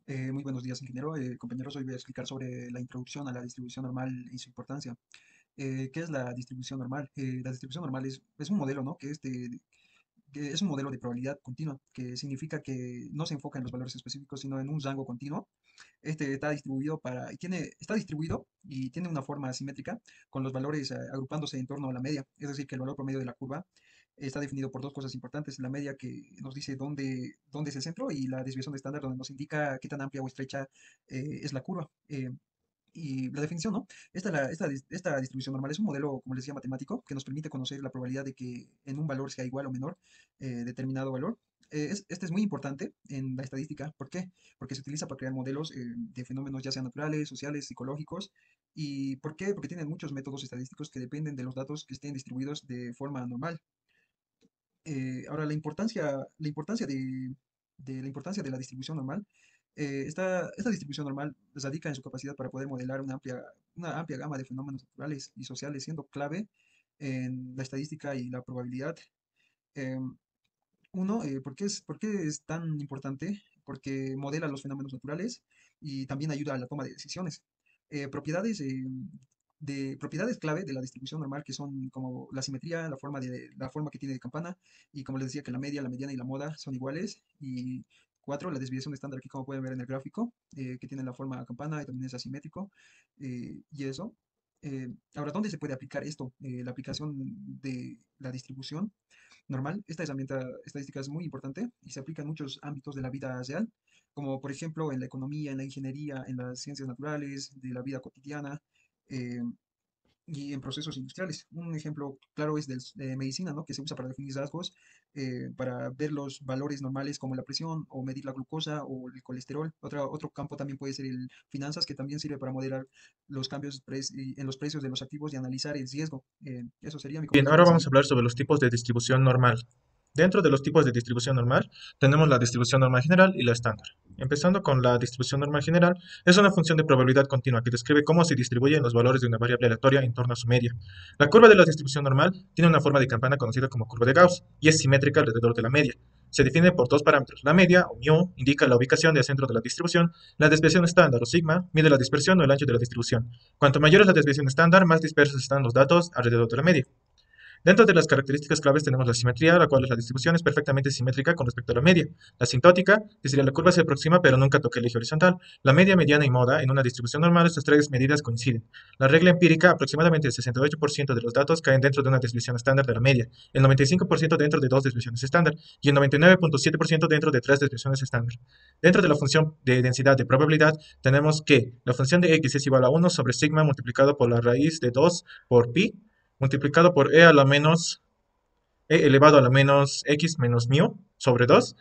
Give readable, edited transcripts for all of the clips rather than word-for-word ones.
Muy buenos días, ingeniero. Compañeros, hoy voy a explicar sobre la introducción a la distribución normal y su importancia. ¿Qué es la distribución normal? La distribución normal es un modelo, ¿no? Que es un modelo de probabilidad continua, que significa que no se enfoca en los valores específicos, sino en un rango continuo. Está distribuido y tiene una forma asimétrica, con los valores agrupándose en torno a la media. Es decir, que el valor promedio de la curva está definido por dos cosas importantes: la media, que nos dice dónde es el centro, y la desviación de estándar, donde nos indica qué tan amplia o estrecha es la curva. Y la definición, ¿no? Esta distribución normal es un modelo, como les decía, matemático, que nos permite conocer la probabilidad de que en un valor sea igual o menor determinado valor. Este es muy importante en la estadística. ¿Por qué? Porque se utiliza para crear modelos de fenómenos, ya sean naturales, sociales, psicológicos. ¿Y por qué? Porque tienen muchos métodos estadísticos que dependen de los datos que estén distribuidos de forma normal. Ahora, la importancia de la distribución normal. Esta distribución normal radica en su capacidad para poder modelar una amplia gama de fenómenos naturales y sociales, siendo clave en la estadística y la probabilidad. Em, ¿Por qué es tan importante? Porque modela los fenómenos naturales y también ayuda a la toma de decisiones. Propiedades clave de la distribución normal, que son como la simetría, la forma que tiene de campana, y como les decía, que la media, la mediana y la moda son iguales. Y cuatro, la desviación estándar, aquí como pueden ver en el gráfico, que tiene la forma campana y también es asimétrico. Y eso. Ahora, ¿dónde se puede aplicar esto? La aplicación de la distribución normal. Esta herramienta estadística es muy importante y se aplica en muchos ámbitos de la vida real, como por ejemplo en la economía, en la ingeniería, en las ciencias naturales, de la vida cotidiana, eh, y en procesos industriales. Un ejemplo claro es de medicina, ¿no? Que se usa para definir rasgos, para ver los valores normales como la presión, o medir la glucosa o el colesterol. Otro campo también puede ser el finanzas, que también sirve para modelar los cambios en los precios de los activos y analizar el riesgo. Eso sería, mi Bien, compañero. ahora Le vamos a sigo. hablar sobre los tipos de distribución normal. Dentro de los tipos de distribución normal, tenemos la distribución normal general y la estándar. Empezando con la distribución normal general, es una función de probabilidad continua que describe cómo se distribuyen los valores de una variable aleatoria en torno a su media. La curva de la distribución normal tiene una forma de campana conocida como curva de Gauss y es simétrica alrededor de la media. Se define por dos parámetros. La media, o mu, indica la ubicación del centro de la distribución. La desviación estándar, o sigma, mide la dispersión o el ancho de la distribución. Cuanto mayor es la desviación estándar, más dispersos están los datos alrededor de la media. Dentro de las características claves tenemos la simetría, la cual es la distribución es perfectamente simétrica con respecto a la media. La sintótica, que sería la curva se aproxima pero nunca toca el eje horizontal. La media, mediana y moda, en una distribución normal estas tres medidas coinciden. La regla empírica, aproximadamente el 68% de los datos caen dentro de una desviación estándar de la media, el 95% dentro de dos desviaciones estándar y el 99,7% dentro de tres desviaciones estándar. Dentro de la función de densidad de probabilidad tenemos que la función de x es igual a 1 sobre sigma multiplicado por la raíz de 2 por pi multiplicado por e a la menos e elevado a la menos x menos mu sobre 2,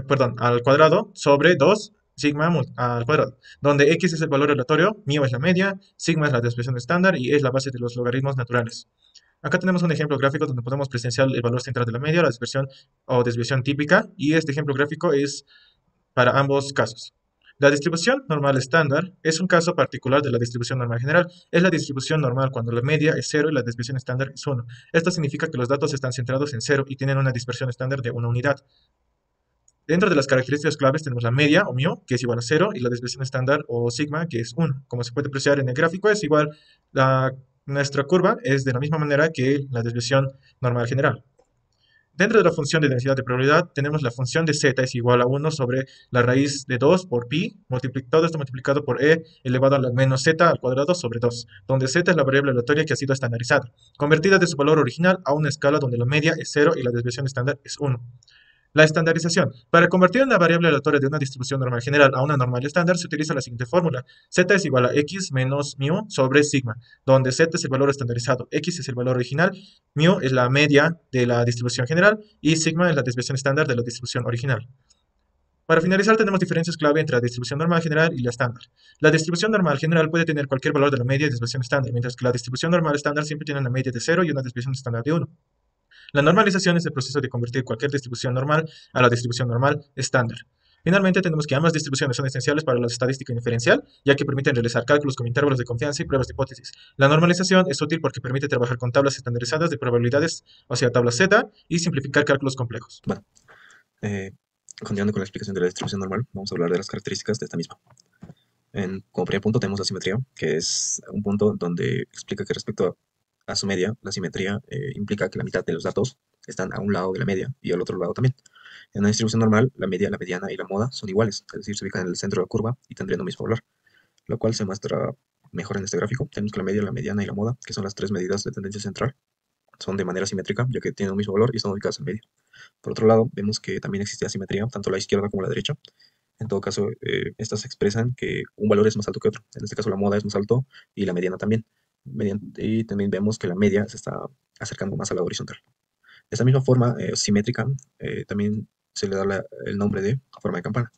perdón, al cuadrado sobre 2 sigma al cuadrado, donde x es el valor aleatorio, mu es la media, sigma es la desviación estándar y es la base de los logaritmos naturales. Acá tenemos un ejemplo gráfico donde podemos presenciar el valor central de la media, la dispersión o desviación típica, y este ejemplo gráfico es para ambos casos. La distribución normal estándar es un caso particular de la distribución normal general. Es la distribución normal cuando la media es cero y la desviación estándar es 1. Esto significa que los datos están centrados en cero y tienen una dispersión estándar de una unidad. Dentro de las características claves tenemos la media, o mu, que es igual a cero, y la desviación estándar, o sigma, que es 1. Como se puede apreciar en el gráfico, es igual, nuestra curva es de la misma manera que la desviación normal general. Dentro de la función de densidad de probabilidad tenemos la función de z es igual a 1 sobre la raíz de 2 por pi, todo esto multiplicado por e elevado a la menos z al cuadrado sobre 2, donde z es la variable aleatoria que ha sido estandarizada, convertida de su valor original a una escala donde la media es 0 y la desviación estándar es 1. La estandarización. Para convertir una variable aleatoria de una distribución normal general a una normal estándar se utiliza la siguiente fórmula. Z es igual a x menos mu sobre sigma, donde z es el valor estandarizado, x es el valor original, mu es la media de la distribución general y sigma es la desviación estándar de la distribución original. Para finalizar, tenemos diferencias clave entre la distribución normal general y la estándar. La distribución normal general puede tener cualquier valor de la media y desviación estándar, mientras que la distribución normal estándar siempre tiene una media de 0 y una desviación estándar de 1. La normalización es el proceso de convertir cualquier distribución normal a la distribución normal estándar. Finalmente, tenemos que ambas distribuciones son esenciales para la estadística inferencial, ya que permiten realizar cálculos con intervalos de confianza y pruebas de hipótesis. La normalización es útil porque permite trabajar con tablas estandarizadas de probabilidades, o sea, tablas Z, y simplificar cálculos complejos. Va. Eh, Continuando con la explicación de la distribución normal, vamos a hablar de las características de esta misma. Como primer punto tenemos la simetría, que es un punto donde explica que respecto a su media, la simetría implica que la mitad de los datos están a un lado de la media y al otro lado también. En una distribución normal, la media, la mediana y la moda son iguales, es decir, se ubican en el centro de la curva y tendrían un mismo valor, lo cual se muestra mejor en este gráfico. Tenemos que la media, la mediana y la moda, que son las tres medidas de tendencia central, son de manera simétrica, ya que tienen un mismo valor y están ubicadas en medio. Por otro lado, vemos que también existe asimetría, tanto a la izquierda como a la derecha. En todo caso, estas expresan que un valor es más alto que otro. En este caso, la moda es más alto y la mediana también. Y también vemos que la media se está acercando más a la horizontal. De esta misma forma simétrica, también se le da el nombre de forma de campana.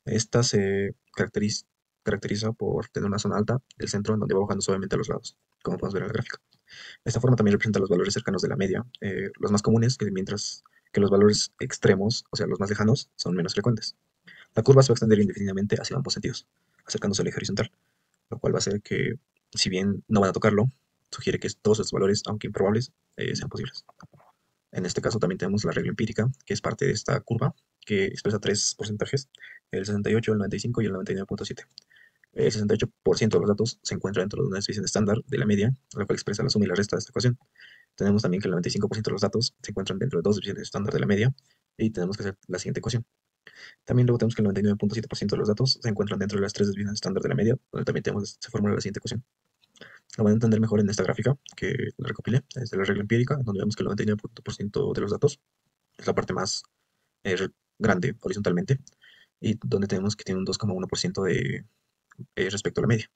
Esta se caracteriza por tener una zona alta del centro en donde va bajando suavemente a los lados, como podemos ver en la gráfica. Esta forma también representa los valores cercanos de la media, los más comunes, mientras que los valores extremos, o sea, los más lejanos, son menos frecuentes. La curva se va a extender indefinidamente hacia ambos sentidos, acercándose al eje horizontal, lo cual va a hacer que, si bien no van a tocarlo, sugiere que todos estos valores, aunque improbables, sean posibles. En este caso también tenemos la regla empírica, que es parte de esta curva, que expresa tres porcentajes, el 68, el 95 y el 99.7. El 68% de los datos se encuentra dentro de una desviación estándar de la media, la cual expresa la suma y la resta de esta ecuación. Tenemos también que el 95% de los datos se encuentran dentro de dos desviaciones estándar de la media, y tenemos que hacer la siguiente ecuación. También luego tenemos que el 99.7% de los datos se encuentran dentro de las tres desviaciones estándar de la media, donde también se formula la siguiente ecuación. Lo van a entender mejor en esta gráfica que la recopilé, es de la regla empírica, donde vemos que el 99% de los datos es la parte más grande horizontalmente, y donde tenemos que tiene un 2,1% de respecto a la media.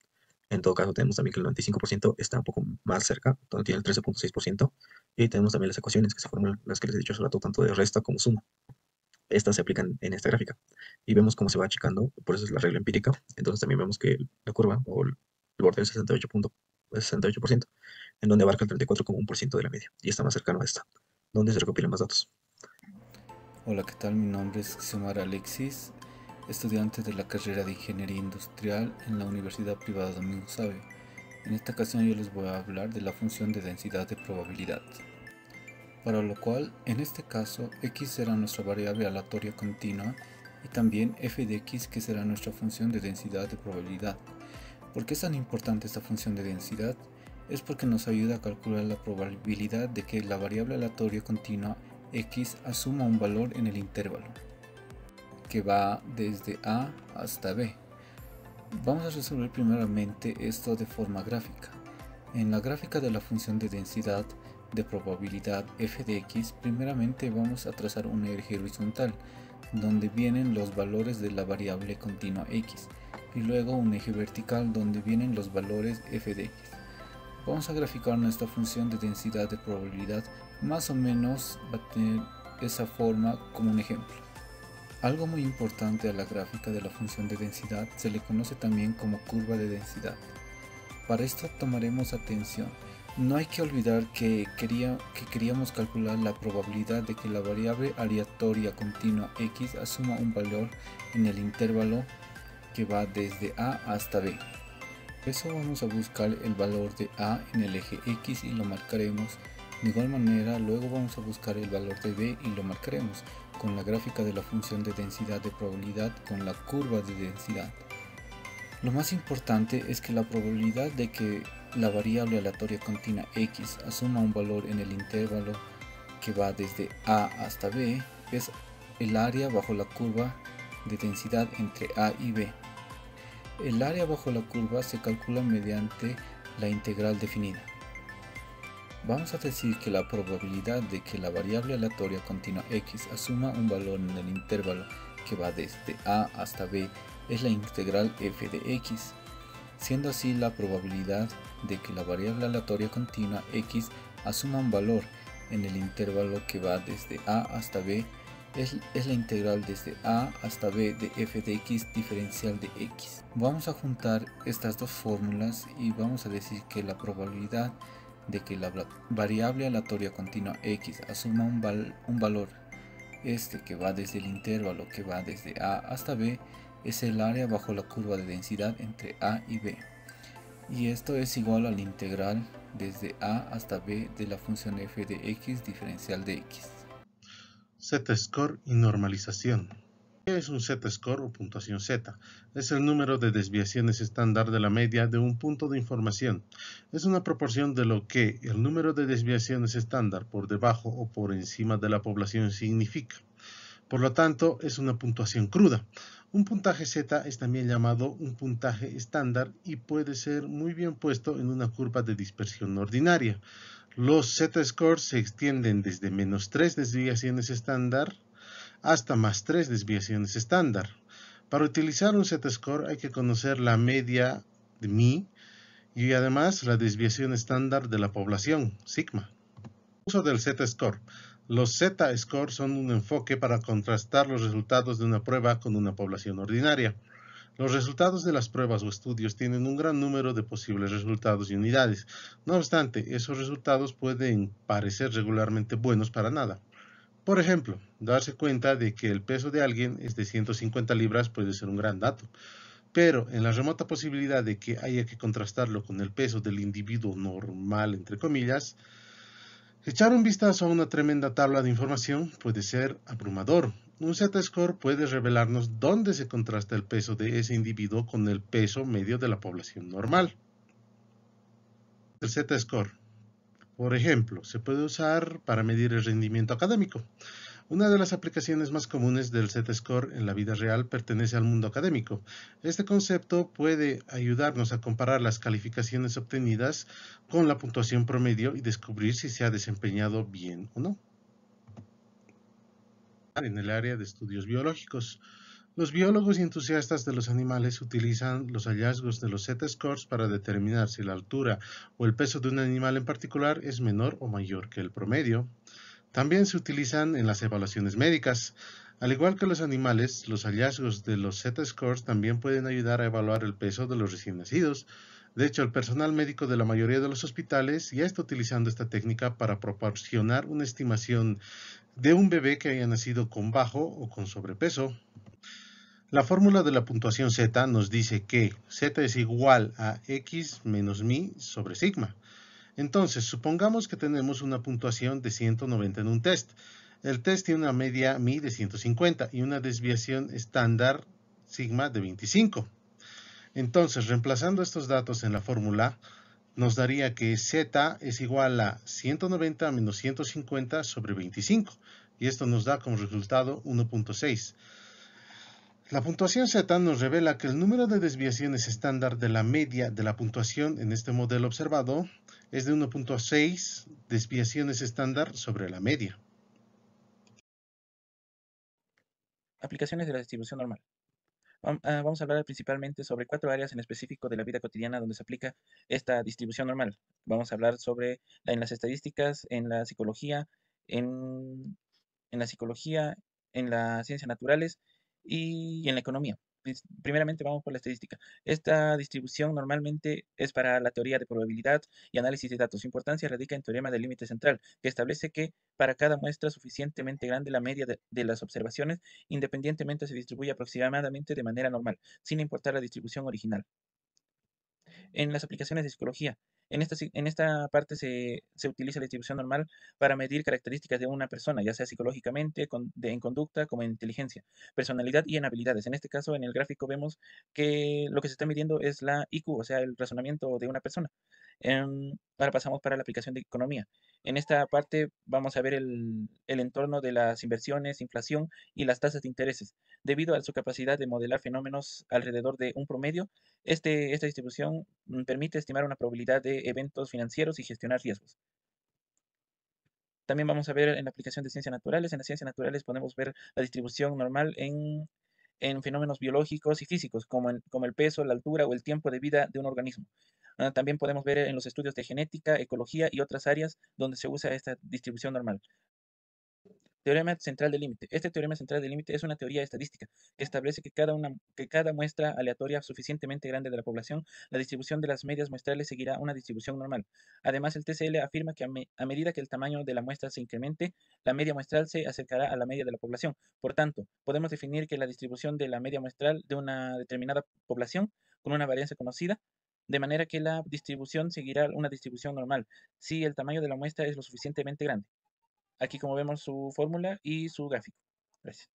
En todo caso, tenemos también que el 95% está un poco más cerca, donde tiene el 13.6%, y tenemos también las ecuaciones que se formulan, las que les he dicho hace rato, tanto de resta como suma. Estas se aplican en esta gráfica, y vemos cómo se va achicando, por eso es la regla empírica. Entonces también vemos que la curva, o el borde del 68%, en donde abarca el 34,1% de la media, y está más cercano a esta, donde se recopilan más datos. Hola, ¿qué tal? Mi nombre es Xiomara Alexis, estudiante de la carrera de Ingeniería Industrial en la Universidad Privada Domingo Savio. En esta ocasión yo les voy a hablar de la función de densidad de probabilidad. Para lo cual, en este caso, x será nuestra variable aleatoria continua y también f de x, que será nuestra función de densidad de probabilidad. ¿Por qué es tan importante esta función de densidad? Es porque nos ayuda a calcular la probabilidad de que la variable aleatoria continua x asuma un valor en el intervalo, que va desde a hasta b. Vamos a resolver primeramente esto de forma gráfica. En la gráfica de la función de densidad de probabilidad f de x, primeramente vamos a trazar un eje horizontal, donde vienen los valores de la variable continua x, y luego un eje vertical donde vienen los valores f de x. Vamos a graficar nuestra función de densidad de probabilidad, más o menos va a tener esa forma como un ejemplo. Algo muy importante a la gráfica de la función de densidad se le conoce también como curva de densidad. Para esto tomaremos atención. No hay que olvidar que queríamos calcular la probabilidad de que la variable aleatoria continua x asuma un valor en el intervalo que va desde a hasta b. Por eso vamos a buscar el valor de a en el eje x y lo marcaremos. De igual manera, luego vamos a buscar el valor de b y lo marcaremos con la gráfica de la función de densidad de probabilidad con la curva de densidad. Lo más importante es que la probabilidad de que la variable aleatoria continua x asuma un valor en el intervalo que va desde a hasta b es el área bajo la curva de densidad entre a y b. El área bajo la curva se calcula mediante la integral definida. Vamos a decir que la probabilidad de que la variable aleatoria continua x asuma un valor en el intervalo que va desde a hasta b es la integral f de x, siendo así la probabilidad de que la variable aleatoria continua x asuma un valor en el intervalo que va desde a hasta b es la integral desde a hasta b de f de x diferencial de x. Vamos a juntar estas dos fórmulas y vamos a decir que la probabilidad de que la variable aleatoria continua x asuma un valor que va desde el intervalo que va desde a hasta b es el área bajo la curva de densidad entre a y b, y esto es igual a la integral desde a hasta b de la función f de x diferencial de x. Z-score y normalización. ¿Qué es un Z-score o puntuación Z? Es el número de desviaciones estándar de la media de un punto de información. Es una proporción de lo que el número de desviaciones estándar por debajo o por encima de la población significa. Por lo tanto, es una puntuación cruda. Un puntaje Z es también llamado un puntaje estándar y puede ser muy bien puesto en una curva de dispersión ordinaria. Los Z-scores se extienden desde -3 desviaciones estándar hasta +3 desviaciones estándar. Para utilizar un Z-score hay que conocer la media de mi y además la desviación estándar de la población, sigma. Uso del Z-score. Los Z-scores son un enfoque para contrastar los resultados de una prueba con una población ordinaria. Los resultados de las pruebas o estudios tienen un gran número de posibles resultados y unidades. No obstante, esos resultados pueden parecer regularmente buenos para nada. Por ejemplo, darse cuenta de que el peso de alguien es de 150 libras puede ser un gran dato, pero en la remota posibilidad de que haya que contrastarlo con el peso del individuo normal, entre comillas, echar un vistazo a una tremenda tabla de información puede ser abrumador. Un Z-score puede revelarnos dónde se contrasta el peso de ese individuo con el peso medio de la población normal. El Z-score, por ejemplo, se puede usar para medir el rendimiento académico. Una de las aplicaciones más comunes del Z-score en la vida real pertenece al mundo académico. Este concepto puede ayudarnos a comparar las calificaciones obtenidas con la puntuación promedio y descubrir si se ha desempeñado bien o no. En el área de estudios biológicos, los biólogos y entusiastas de los animales utilizan los hallazgos de los Z-scores para determinar si la altura o el peso de un animal en particular es menor o mayor que el promedio. También se utilizan en las evaluaciones médicas. Al igual que los animales, los hallazgos de los Z-scores también pueden ayudar a evaluar el peso de los recién nacidos. De hecho, el personal médico de la mayoría de los hospitales ya está utilizando esta técnica para proporcionar una estimación de un bebé que haya nacido con bajo o con sobrepeso. La fórmula de la puntuación Z nos dice que Z es igual a X menos mi sobre sigma. Entonces, supongamos que tenemos una puntuación de 190 en un test. El test tiene una media mi de 150 y una desviación estándar sigma de 25. Entonces, reemplazando estos datos en la fórmula, nos daría que Z es igual a 190 menos 150 sobre 25. Y esto nos da como resultado 1.6. La puntuación Z nos revela que el número de desviaciones estándar de la media de la puntuación en este modelo observado es de 1.6 desviaciones estándar sobre la media. Aplicaciones de la distribución normal. Vamos a hablar principalmente sobre 4 áreas en específico de la vida cotidiana donde se aplica esta distribución normal. Vamos a hablar sobre en las estadísticas, en la psicología, en, en la psicología, en las ciencias naturales y en la economía. Primeramente vamos por la estadística. Esta distribución normalmente es para la teoría de probabilidad y análisis de datos. Su importancia radica en teorema del límite central, que establece que para cada muestra suficientemente grande la media de las observaciones independientemente se distribuye aproximadamente de manera normal, sin importar la distribución original. En las aplicaciones de psicología, en esta parte se utiliza la distribución normal para medir características de una persona, ya sea psicológicamente, en conducta, como en inteligencia, personalidad y en habilidades. En este caso, en el gráfico vemos que lo que se está midiendo es la IQ, o sea, el razonamiento de una persona. Ahora pasamos para la aplicación de economía. En esta parte vamos a ver el entorno de las inversiones, inflación y las tasas de intereses. Debido a su capacidad de modelar fenómenos alrededor de un promedio, esta distribución permite estimar una probabilidad de eventos financieros y gestionar riesgos. También vamos a ver en la aplicación de ciencias naturales. En las ciencias naturales podemos ver la distribución normal en fenómenos biológicos y físicos, como el peso, la altura o el tiempo de vida de un organismo. También podemos ver en los estudios de genética, ecología y otras áreas donde se usa esta distribución normal. Teorema central del límite. Este teorema central del límite es una teoría estadística que establece que cada muestra aleatoria suficientemente grande de la población, la distribución de las medias muestrales seguirá una distribución normal. Además, el TCL afirma que a medida que el tamaño de la muestra se incremente, la media muestral se acercará a la media de la población. Por tanto, podemos definir que la distribución de la media muestral de una determinada población con una varianza conocida, de manera que la distribución seguirá una distribución normal si el tamaño de la muestra es lo suficientemente grande. Aquí como vemos su fórmula y su gráfico. Gracias.